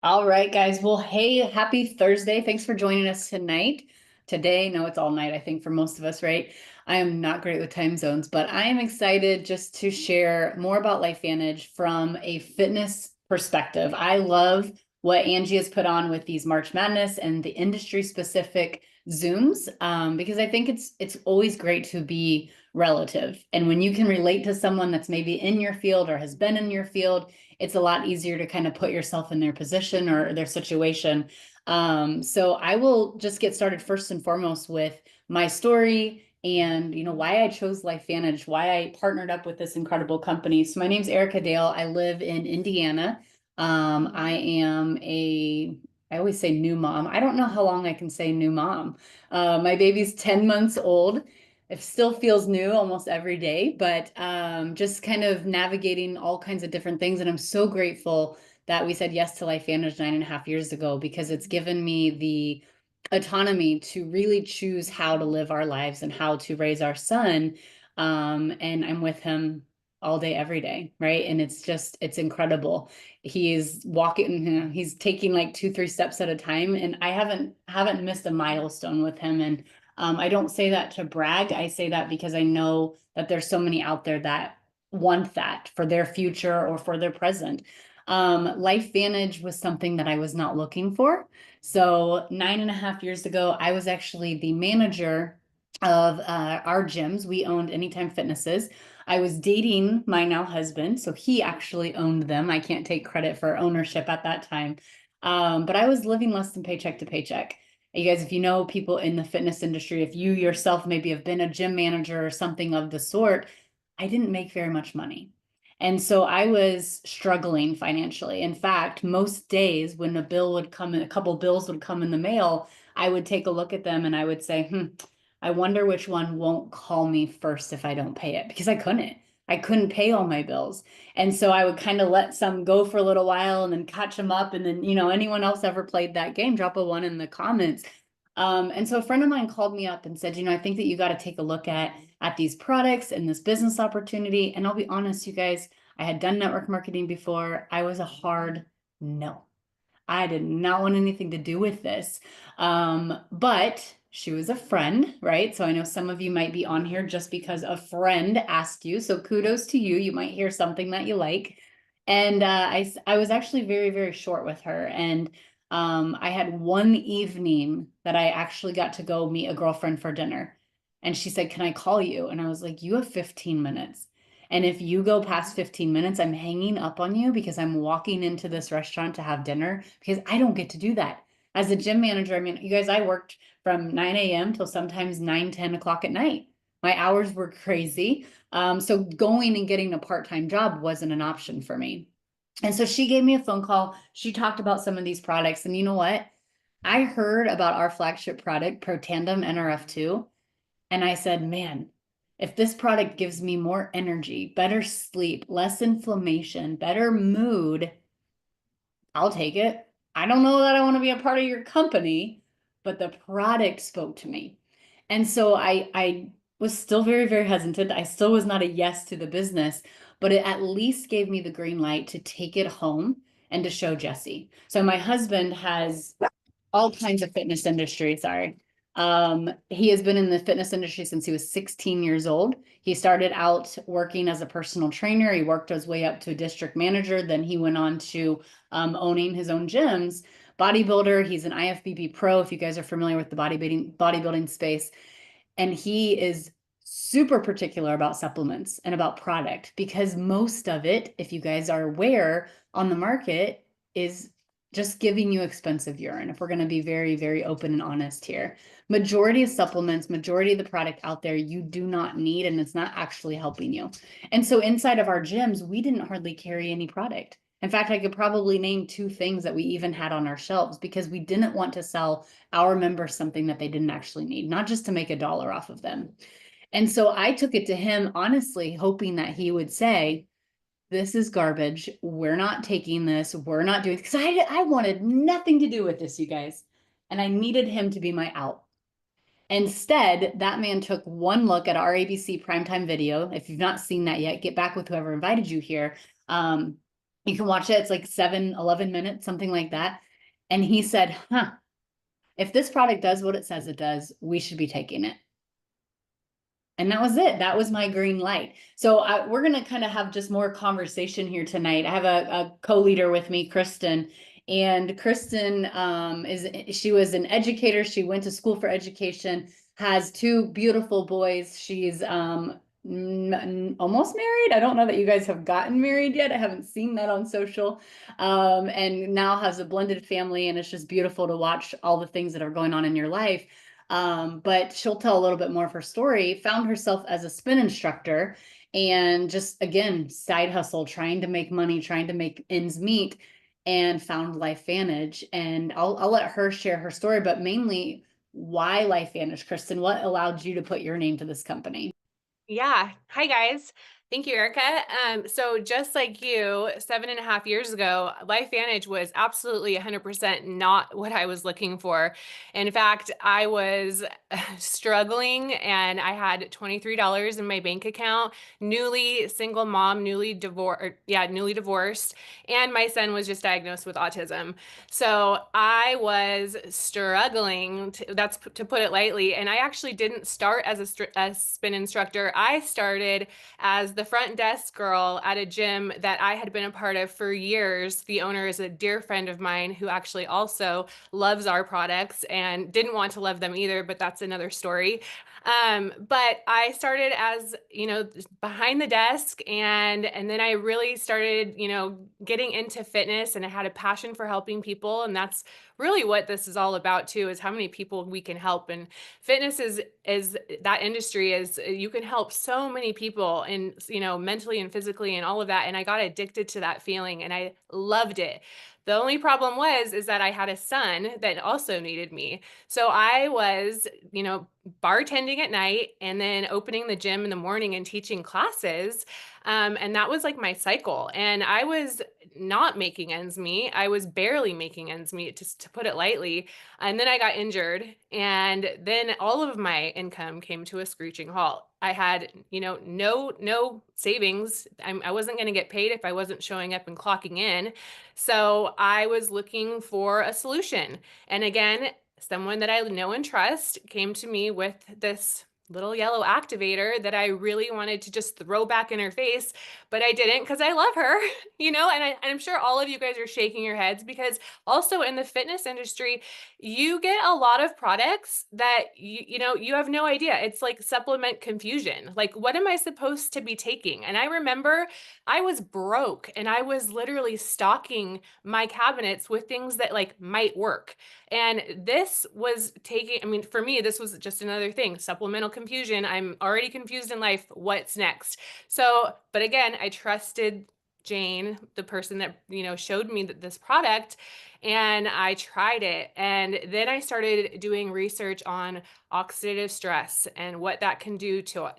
All right, guys. Well, hey, happy Thursday. Thanks for joining us tonight. Today, no, it's all night, I think, for most of us, right? I am not great with time zones, but I am excited just to share more about LifeVantage from a fitness perspective. I love what Angie has put on with these March Madness and the industry specific Zooms, because I think it's always great to be relative. And when you can relate to someone that's maybe in your field or has been in your field, it's a lot easier to kind of put yourself in their position or their situation. So I will just get started first and foremost with my story and why I chose LifeVantage, why I partnered up with this incredible company. So my name's Erica Dale. I live in Indiana. I always say new mom. I don't know how long I can say new mom. My baby's 10 months old. It still feels new almost every day, but just kind of navigating all kinds of different things. And I'm so grateful that we said yes to LifeVantage 9.5 years ago, because it's given me the autonomy to really choose how to live our lives and how to raise our son. And I'm with him all day, every day, right? And it's incredible. He's walking, he's taking like 2, 3 steps at a time, and I haven't missed a milestone with him. And I don't say that to brag. I say that because I know that there's so many out there that want that for their future or for their present. LifeVantage was something that I was not looking for. So 9.5 years ago, I was actually the manager of our gyms. We owned Anytime Fitnesses. I was dating my now husband, so he actually owned them. I can't take credit for ownership at that time. But I was living less than paycheck to paycheck. You guys, if you know people in the fitness industry, if you yourself maybe have been a gym manager or something of the sort, I didn't make very much money. And so I was struggling financially. In fact, most days when a bill would come in, a couple bills would come in the mail, I would take a look at them and I would say, I wonder which one won't call me first if I don't pay it, because I couldn't. I couldn't pay all my bills. And so I would kind of let some go for a little while and then catch them up. And then, anyone else ever played that game, drop a one in the comments. And so a friend of mine called me up and said, I think that you got to take a look at these products and this business opportunity. And I'll be honest, you guys, I had done network marketing before. I was a hard no. I did not want anything to do with this. But she was a friend, right? So I know some of you might be on here just because a friend asked you. So kudos to you. You might hear something that you like. And I was actually very, very short with her. And I had one evening that I actually got to go meet a girlfriend for dinner. And she said, "Can I call you?" And I was like, "You have 15 minutes. And if you go past 15 minutes, I'm hanging up on you because I'm walking into this restaurant to have dinner, because I don't get to do that." As a gym manager, I mean, you guys, I worked from 9 a.m. till sometimes 9, 10 o'clock at night. My hours were crazy. So going and getting a part-time job wasn't an option for me. And so she gave me a phone call. She talked about some of these products. And you know what? I heard about our flagship product, Protandim NRF2. And I said, man, if this product gives me more energy, better sleep, less inflammation, better mood, I'll take it. I don't know that I want to be a part of your company, but the product spoke to me. And so I was still very, very hesitant. I still was not a yes to the business, but it at least gave me the green light to take it home and to show Jesse. So my husband has all kinds of fitness industry. Sorry. He has been in the fitness industry since he was 16 years old. He started out working as a personal trainer. He worked his way up to a district manager. Then he went on to owning his own gyms. Bodybuilder. He's an IFBB pro, if you guys are familiar with the bodybuilding space. And he is super particular about supplements and about product, because most of it, if you guys are aware, on the market is just giving you expensive urine. If we're going to be very, very open and honest here, majority of supplements, majority of the product out there, you do not need, and it's not actually helping you. And so inside of our gyms, we didn't hardly carry any product. In fact, I could probably name 2 things that we even had on our shelves, because we didn't want to sell our members something that they didn't actually need, not just to make a dollar off of them. And so I took it to him honestly, hoping that he would say, "This is garbage. We're not taking this. We're not doing," because I wanted nothing to do with this, you guys. And I needed him to be my out. Instead, that man took one look at our ABC primetime video. If you've not seen that yet, get back with whoever invited you here. You can watch it. It's like 7, 11 minutes, something like that. And he said, huh, if this product does what it says it does, we should be taking it. And that was it. That was my green light. So we're going to kind of have just more conversation here tonight. I have a co-leader with me, Kristen. And Kristen she was an educator. She went to school for education, has two beautiful boys. She's almost married. I don't know that you guys have gotten married yet. I haven't seen that on social. And now has a blended family, and it's just beautiful to watch all the things that are going on in your life. But she'll tell a little bit more of her story. Found herself as a spin instructor, and just again, side hustle, trying to make money, trying to make ends meet, and found LifeVantage. And I'll let her share her story, but mainly why LifeVantage, Kristen. What allowed you to put your name to this company? Yeah. Hi, guys. Thank you, Erica. So just like you, 7.5 years ago, LifeVantage was absolutely 100% not what I was looking for. In fact, I was struggling and I had $23 in my bank account, newly single mom, newly divorced, and my son was just diagnosed with autism. So I was struggling, that's to put it lightly. And I actually didn't start as a spin instructor. I started as the front desk girl at a gym that I had been a part of for years. The owner is a dear friend of mine who actually also loves our products and didn't want to love them either, but that's another story. But I started as, behind the desk, and then I really started, getting into fitness, and I had a passion for helping people. And that's really what this is all about too, is how many people we can help. And fitness is that industry is you can help so many people, and mentally and physically and all of that. And I got addicted to that feeling and I loved it. The only problem is that I had a son that also needed me. So I was, bartending at night and then opening the gym in the morning and teaching classes. And that was like my cycle. And I was not making ends meet. I was barely making ends meet, just to put it lightly. And then I got injured, and then all of my income came to a screeching halt. I had, no savings. I wasn't going to get paid if I wasn't showing up and clocking in. So I was looking for a solution. And again, someone that I know and trust came to me with this little yellow activator that I really wanted to just throw back in her face, but I didn't because I love her, and I'm sure all of you guys are shaking your heads because also in the fitness industry, you get a lot of products that you have no idea. It's like supplement confusion. Like, what am I supposed to be taking? And I remember I was broke and I was literally stocking my cabinets with things that like might work. And this was taking, I mean, for me, this was just another thing, supplemental confusion. I'm already confused in life. What's next? So, but again, I trusted Jane, the person that, showed me this product, and I tried it. And then I started doing research on oxidative stress and what that can do to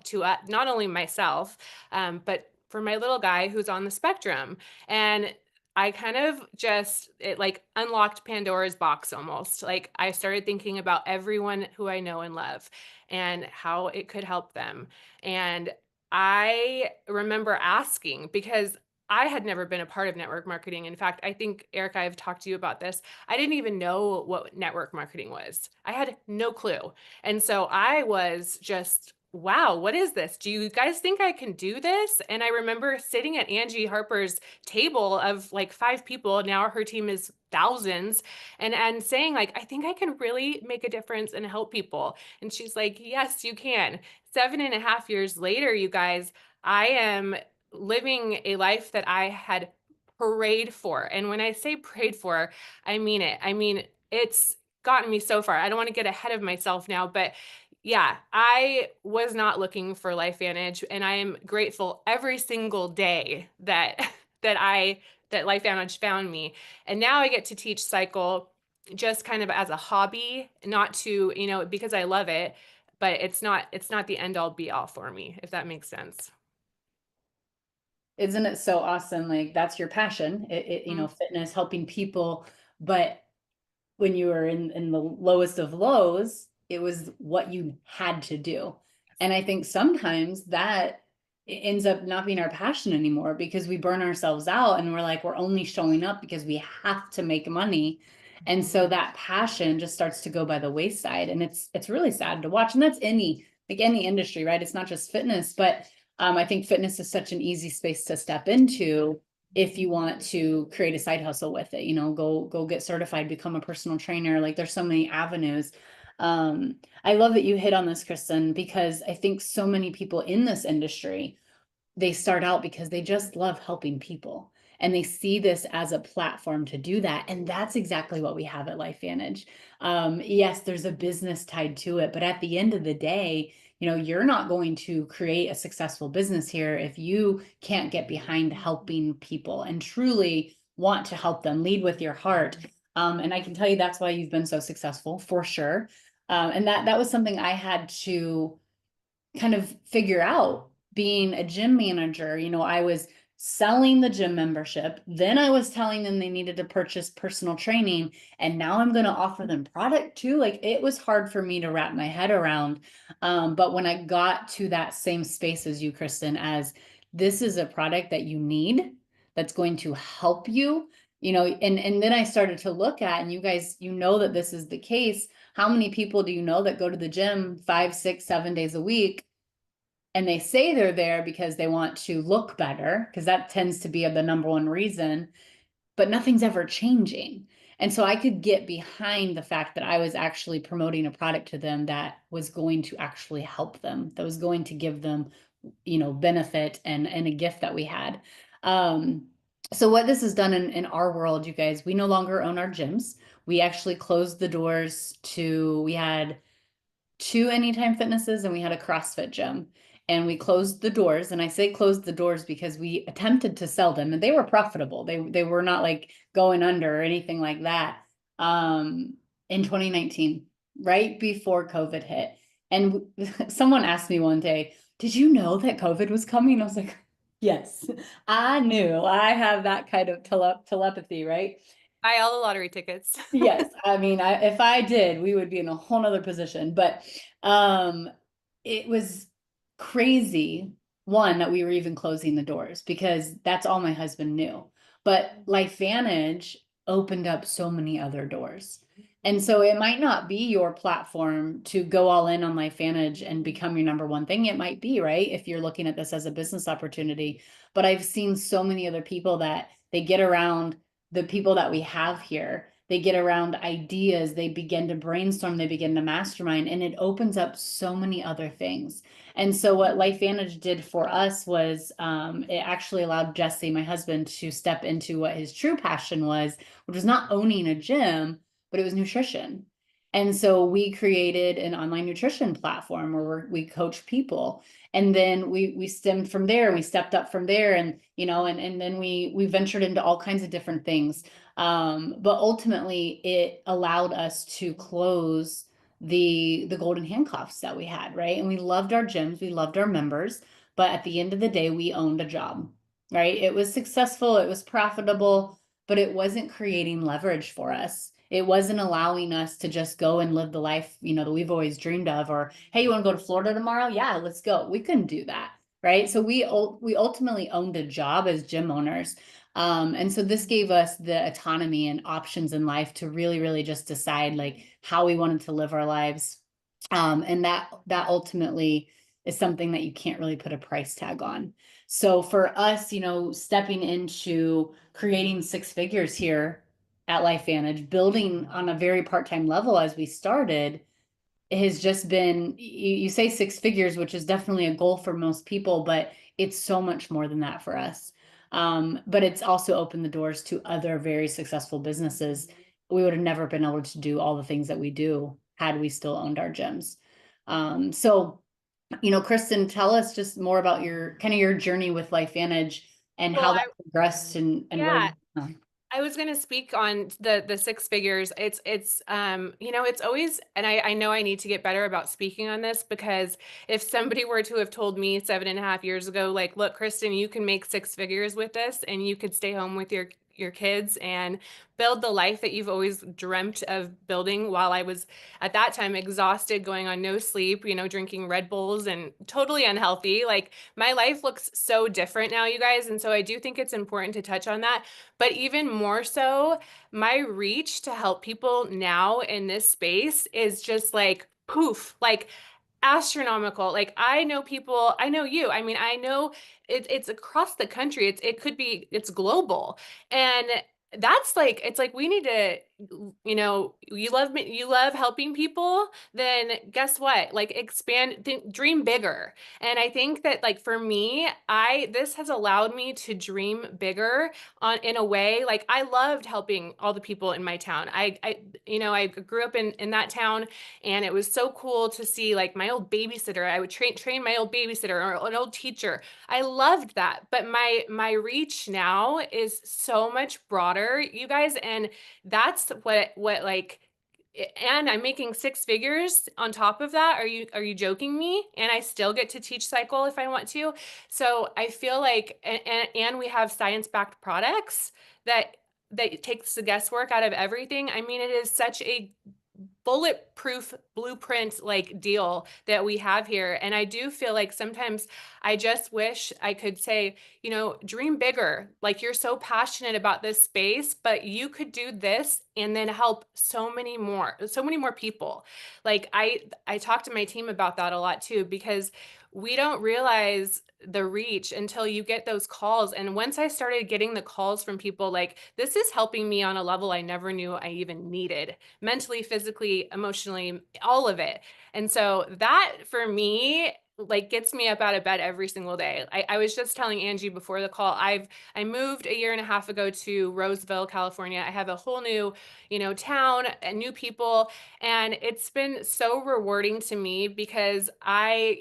not only myself, but for my little guy who's on the spectrum. And I kind of just, it like unlocked Pandora's box almost. Like I started thinking about everyone who I know and love and how it could help them. And I remember asking because I had never been a part of network marketing. In fact, I think, Eric, I've talked to you about this. I didn't even know what network marketing was. I had no clue. And so I was just, wow, what is this? Do you guys think I can do this? And I remember sitting at Angie Harper's table of like 5 people. Now her team is thousands, and saying like, I think I can really make a difference and help people. And she's like, yes, you can. 7.5 years later, you guys, I am living a life that I had prayed for. And when I say prayed for, I mean it. I mean, it's gotten me so far. I don't want to get ahead of myself now, but yeah, I was not looking for LifeVantage, and I am grateful every single day that that LifeVantage found me. And now I get to teach cycle just kind of as a hobby, not to, because I love it, but it's not the end all be all for me, if that makes sense. Isn't it so awesome? Like that's your passion, Mm. fitness, helping people. But when you were in the lowest of lows, it was what you had to do. And I think sometimes that it ends up not being our passion anymore because we burn ourselves out and we're like, we're only showing up because we have to make money. And so that passion just starts to go by the wayside. And it's really sad to watch. And that's any industry, right? It's not just fitness, but I think fitness is such an easy space to step into if you want to create a side hustle with it, go get certified, become a personal trainer. Like there's so many avenues. I love that you hit on this, Kristen, because I think so many people in this industry, they start out because they just love helping people and they see this as a platform to do that. And that's exactly what we have at LifeVantage. Yes, there's a business tied to it, but at the end of the day, you're not going to create a successful business here if you can't get behind helping people and truly want to help them, lead with your heart. And I can tell you that's why you've been so successful for sure. And that was something I had to kind of figure out being a gym manager. I was selling the gym membership. Then I was telling them they needed to purchase personal training. And now I'm going to offer them product too. Like it was hard for me to wrap my head around. But when I got to that same space as you, Kristen, as this is a product that you need, that's going to help you, and then I started to look at, and you guys, that this is the case. How many people do you know that go to the gym 5, 6, 7 days a week? And they say they're there because they want to look better, because that tends to be the number one reason, but nothing's ever changing. And so I could get behind the fact that I was actually promoting a product to them that was going to actually help them, that was going to give them, benefit and a gift that we had. So what this has done in our world, you guys, we no longer own our gyms. We actually closed the doors we had 2 Anytime Fitnesses and we had a CrossFit gym. And we closed the doors. And I say closed the doors because we attempted to sell them and they were profitable. They were not like going under or anything like that. In 2019, right before COVID hit. And someone asked me one day, did you know that COVID was coming? I was like, yes, I knew. I have that kind of telepathy, right? Buy all the lottery tickets. Yes, I mean, if I did, we would be in a whole nother position. But it was crazy, one, that we were even closing the doors because that's all my husband knew. But LifeVantage opened up so many other doors. And so it might not be your platform to go all in on LifeVantage and become your number one thing. It might be, right? If you're looking at this as a business opportunity. But I've seen so many other people that they get around the people that we have here. They get around ideas, they begin to brainstorm, they begin to mastermind, and it opens up so many other things. And so what LifeVantage did for us was it actually allowed Jesse, my husband, to step into what his true passion was, which was not owning a gym, but it was nutrition. And so we created an online nutrition platform where we coach people. And then we stemmed from there, we stepped up from there, and and then we ventured into all kinds of different things. But ultimately it allowed us to close the golden handcuffs that we had, right? And we loved our gyms, we loved our members, but at the end of the day, we owned a job, right? It was successful, it was profitable, but it wasn't creating leverage for us. It wasn't allowing us to just go and live the life, that we've always dreamed of, or, hey, you want to go to Florida tomorrow? Yeah, let's go. We couldn't do that, right? So we ultimately owned a job as gym owners. And so this gave us the autonomy and options in life to really, really just decide like how we wanted to live our lives. And that ultimately is something that you can't really put a price tag on. So for us, stepping into creating 6 figures here at LifeVantage, building on a very part-time level as we started, it has just been, you say 6 figures, which is definitely a goal for most people, but it's so much more than that for us. But it's also opened the doors to other very successful businesses. We would have never been able to do all the things that we do had we still owned our gyms. So, Kristen, tell us just more about your journey with LifeVantage and Well, how that progressed and where yeah, you. I was going to speak on the 6 figures. It's it's always, and I know I need to get better about speaking on this, because if somebody were to have told me 7.5 years ago, like, look, Kristen, you can make 6 figures with this and you could stay home with your kids and build the life that you've always dreamt of building, while I was at that time exhausted, going on no sleep, drinking Red Bulls and totally unhealthy. Like, my life looks so different now, you guys. And so I do think it's important to touch on that. But even more so, my reach to help people now in this space is just like poof, like astronomical. Like, I know people, I know you. I mean, I know it's across the country. It's global. And that's like, it's like we need to, you love me, you love helping people, then guess what? Like, expand, dream bigger. And I think that, like, for me, this has allowed me to dream bigger in a way. Like, I loved helping all the people in my town. I grew up in that town, and it was so cool to see, like, my old babysitter. I would train my old babysitter or an old teacher. I loved that. But my reach now is so much broader, you guys, and that's what like, and I'm making six figures on top of that. Are you joking me? And I still get to teach cycle if I want to. So I feel like, and we have science-backed products that takes the guesswork out of everything. I mean, it is such a bulletproof blueprint like deal that we have here. And I do feel like sometimes I just wish I could say, dream bigger. Like, you're so passionate about this space, but you could do this and then help so many more people. Like, I talk to my team about that a lot too, because we don't realize the reach until you get those calls. And once I started getting the calls from people, like, this is helping me on a level I never knew I even needed, mentally, physically, emotionally, all of it. And so that, for me, like, gets me up out of bed every single day. I was just telling Angie before the call, I moved a year and a half ago to Roseville, California. I have a whole new, town and new people. And it's been so rewarding to me because I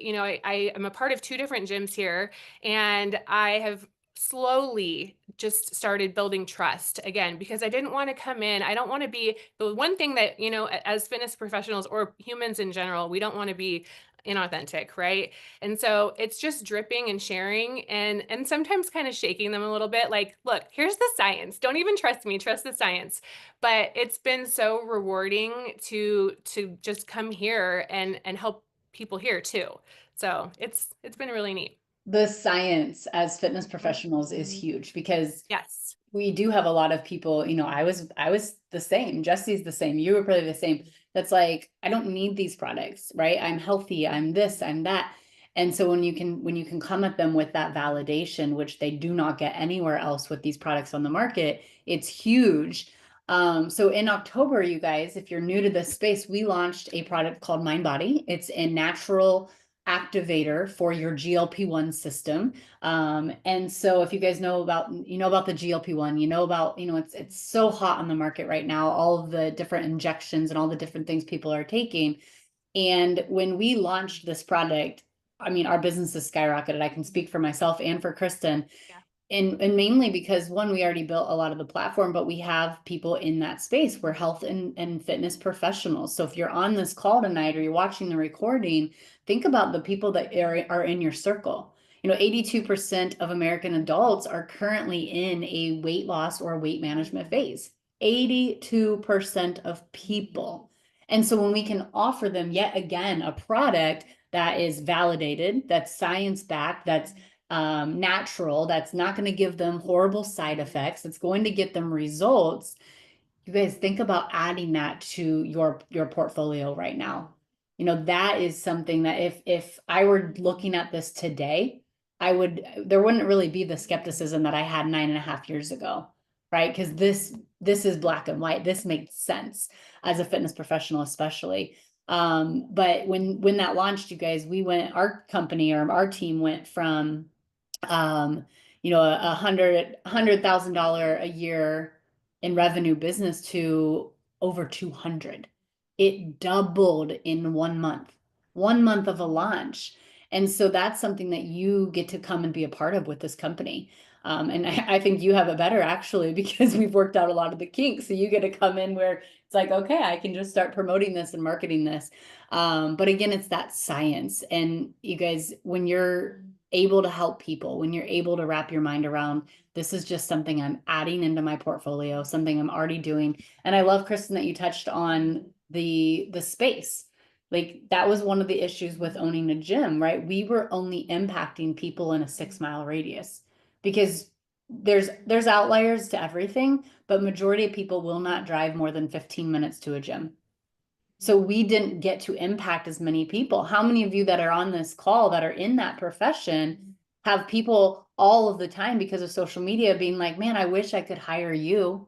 am a part of two different gyms here, and I have slowly just started building trust again, because I didn't want to come in. I don't want to be the one thing that, as fitness professionals or humans in general, we don't want to be inauthentic, right? And so it's just dripping and sharing, and sometimes kind of shaking them a little bit, like, look, here's the science. Don't even trust me, trust the science. But it's been so rewarding to just come here and help people here too. So it's been really neat. The science as fitness professionals is huge because Yes. we do have a lot of people, I was the same. Jesse's the same. You were probably the same. That's like, I don't need these products, right? I'm healthy. I'm this, I'm that. And so when you can come at them with that validation, which they do not get anywhere else with these products on the market, it's huge. So in October, you guys, if you're new to this space, we launched a product called MindBody. It's a natural activator for your GLP-1 system. And so if you guys know about the GLP-1, it's so hot on the market right now, all of the different injections and all the different things people are taking. And when we launched this product, I mean, our business has skyrocketed. I can speak for myself and for Kristen. Yeah. And mainly because, one, we already built a lot of the platform, but we have people in that space. We're health and fitness professionals. So if you're on this call tonight or you're watching the recording, think about the people that are in your circle. 82% of American adults are currently in a weight loss or weight management phase. 82% of people. And so when we can offer them yet again a product that is validated, that's science-backed, that's natural, that's not going to give them horrible side effects, it's going to get them results. You guys think about adding that to your portfolio right now. That is something that if I were looking at this today, there wouldn't really be the skepticism that I had 9.5 years ago, right? Because this is black and white. This makes sense as a fitness professional, especially. But when that launched, you guys, our company or our team went from $100,000 a year in revenue business to over 200. It doubled in 1 month of a launch. And so that's something that you get to come and be a part of with this company. And I think you have it better, actually, because we've worked out a lot of the kinks. So you get to come in where it's like, okay, I can just start promoting this and marketing this. But again, it's that science. And you guys, when you're able to help people, when you're able to wrap your mind around, this is just something I'm adding into my portfolio, something I'm already doing. And I love, Kristen, that you touched on the space. Like that was one of the issues with owning a gym, right? We were only impacting people in a 6 mile radius because there's outliers to everything, but majority of people will not drive more than 15 minutes to a gym. So we didn't get to impact as many people. How many of you that are on this call that are in that profession have people all of the time because of social media being like, man, I wish I could hire you.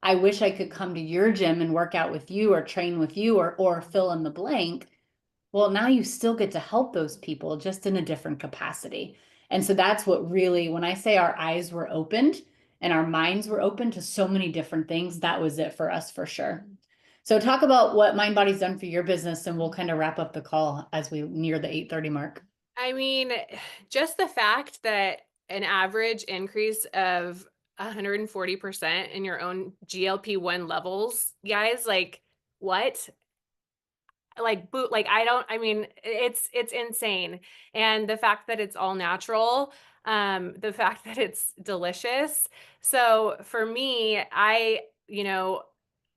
I wish I could come to your gym and work out with you or train with you or fill in the blank. Well, now you still get to help those people just in a different capacity. And so that's what really, when I say our eyes were opened and our minds were open to so many different things, that was it for us for sure. So talk about what MindBody's done for your business, and we'll kind of wrap up the call as we near the 8:30 mark. I mean, just the fact that an average increase of 140% in your own GLP-1 levels, guys, like what? Like boot, like I don't, I mean, it's insane. And the fact that it's all natural, the fact that it's delicious. So for me, you know,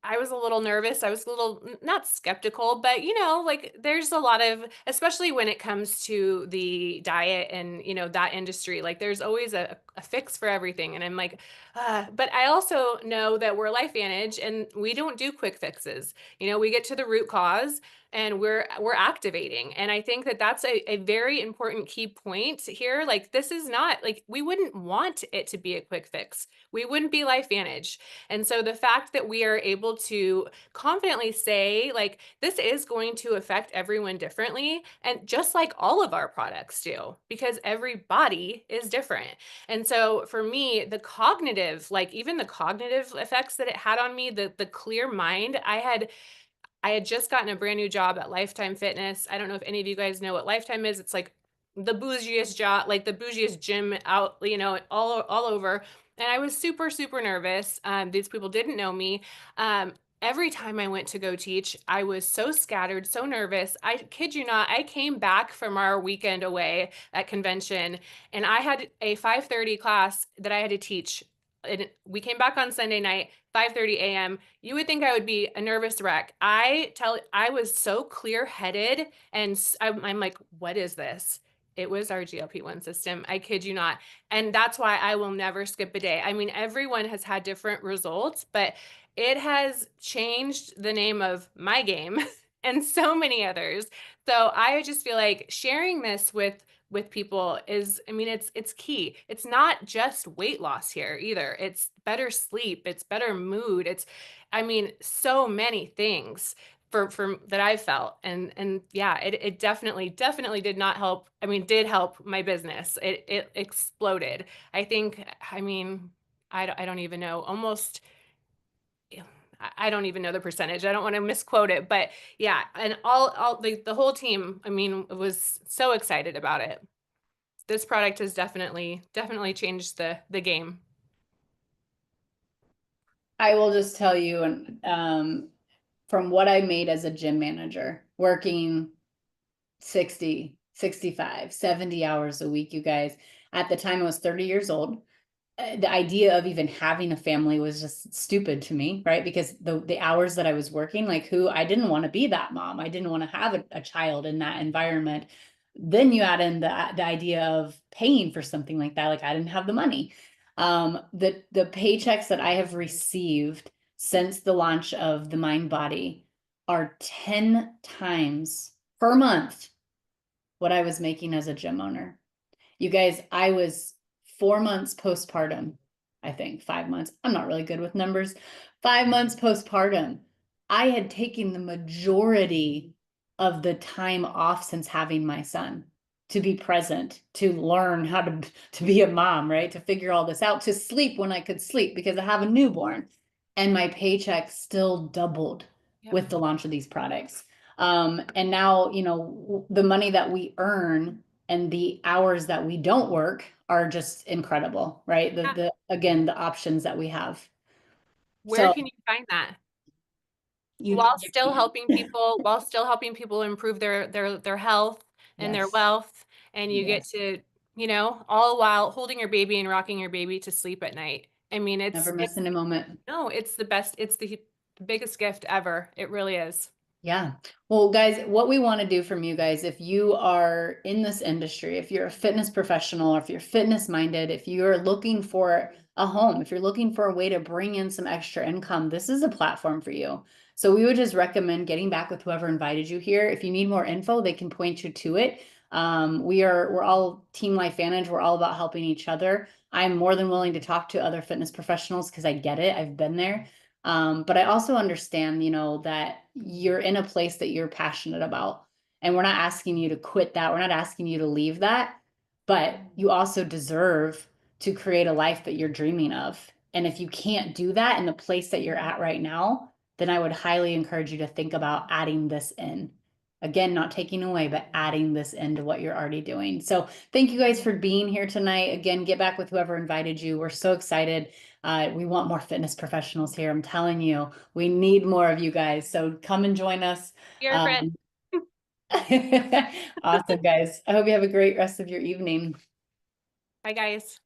I was a little nervous. I was a little not skeptical, but like there's a lot of, especially when it comes to the diet and that industry, like there's always a fix for everything. And I'm like, but I also know that we're LifeVantage and we don't do quick fixes. We get to the root cause and we're activating. And I think that that's a very important key point here. Like this is not like we wouldn't want it to be a quick fix. We wouldn't be LifeVantage. And so the fact that we are able to confidently say, like, this is going to affect everyone differently, and just like all of our products do, because every body is different. And so for me, the cognitive, like even the cognitive effects that it had on me, the clear mind, I had just gotten a brand new job at Lifetime Fitness. I don't know if any of you guys know what Lifetime is. It's like the bougiest job, like the bougiest gym out, all over. And I was super, super nervous. These people didn't know me. Every time I went to go teach, I was so scattered, so nervous. I kid you not, I came back from our weekend away at convention and I had a 5:30 class that I had to teach. And we came back on Sunday night, 5:30 a.m. You would think I would be a nervous wreck. I was so clear-headed and I'm like, what is this? It was our GLP-1 system. I kid you not. And that's why I will never skip a day. I mean, everyone has had different results, but it has changed the name of my game and so many others. So I just feel like sharing this with people is, I mean, it's key. It's not just weight loss here either. It's better sleep, it's better mood. I mean, so many things for that I've felt. And yeah, it definitely did not help. I mean, did help my business. It exploded. I mean, I don't even know. Almost I don't even know the percentage. I don't want to misquote it, but yeah, and all the whole team, I mean, was so excited about it. This product has definitely changed the game. I will just tell you, and from what I made as a gym manager, working 60, 65, 70 hours a week, you guys, at the time I was 30 years old. The idea of even having a family was just stupid to me, right? Because the hours that I was working, like I didn't want to be that mom. I didn't want to have a child in that environment. Then you add in the idea of paying for something like that. Like I didn't have the money. The paychecks that I have received since the launch of the Mind Body are 10 times per month what I was making as a gym owner. You guys, I was 4 months postpartum, I think 5 months. I'm not really good with numbers. 5 months postpartum. I had taken the majority of the time off since having my son to be present, to learn how to be a mom, right? To figure all this out, to sleep when I could sleep because I have a newborn. And my paycheck still doubled Yep. with the launch of these products. And now, the money that we earn and the hours that we don't work are just incredible, right? Yeah. Again, the options that we have. Where So can you find that? you, While still helping people improve their health and their yes, wealth, and you get yes. to, you know, all while holding your baby and rocking your baby to sleep at night. I mean, Never it's missing a moment. no, it's the best. It's the biggest gift ever. It really is. Yeah. Well, guys, what we want to do from you guys, if you are in this industry, if you're a fitness professional, or if you're fitness minded, if you're looking for a home, if you're looking for a way to bring in some extra income, this is a platform for you. So we would just recommend getting back with whoever invited you here. If you need more info, they can point you to it. We're all Team LifeVantage. We're all about helping each other. I'm more than willing to talk to other fitness professionals because I get it. I've been there. But I also understand, that you're in a place that you're passionate about. And we're not asking you to quit that. We're not asking you to leave that. But you also deserve to create a life that you're dreaming of. And if you can't do that in the place that you're at right now, then I would highly encourage you to think about adding this in. Again, not taking away, but adding this into what you're already doing. So thank you guys for being here tonight. Again, get back with whoever invited you. We're so excited. We want more fitness professionals here. I'm telling you, we need more of you guys. So come and join us. You're a friend. Um, awesome, guys. I hope you have a great rest of your evening. Bye, guys.